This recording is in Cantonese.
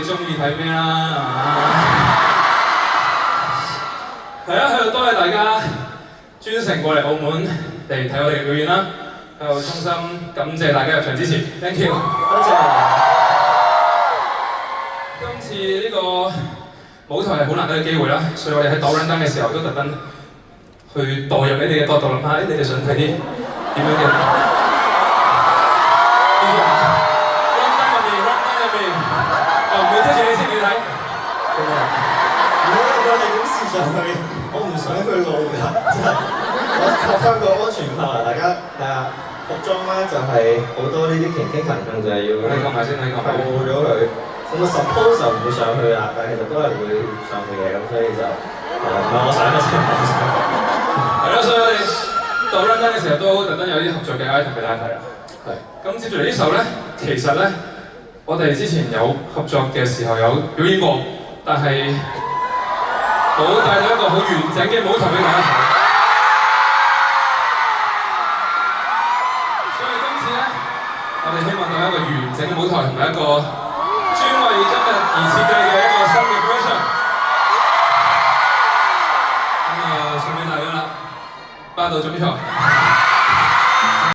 哋中意睇咩啦。係啊，喺度多謝大家專程過嚟澳門嚟睇我哋嘅表演啦。喺度衷心感謝大家入場支持 ，thank you， 多謝。今次呢個舞台係好難得嘅機會啦，所以我哋喺導rundown嘅時候都特登去代入你哋嘅角度諗下，你哋想睇啲點樣嘅？ 唔會推住你先，你睇。如果我係咁試上去，我唔想佢露㗎，真係。我學翻個安全牌，大家係啊，服裝咧就係好多呢啲傾傾騰騰就係要。你講埋先，你講埋。過咗佢，咁我 suppose 就唔會上去啦，但係其實都係會上去嘅，咁所以就唔係我想嘅啫，唔係我想。係咯，所以我哋到 run down 嘅時候都特登有啲合作嘅 item 俾大家睇啦。係。咁接住嚟呢首咧，其實咧。 我哋之前有合作嘅時候有表演過，但係冇帶到一個好完整嘅舞台俾大家睇。所以今次咧，我哋希望有一個完整嘅舞台同埋一個專為今日而設計嘅一個新嘅 version。咁啊，送俾大家啦，霸道總裁。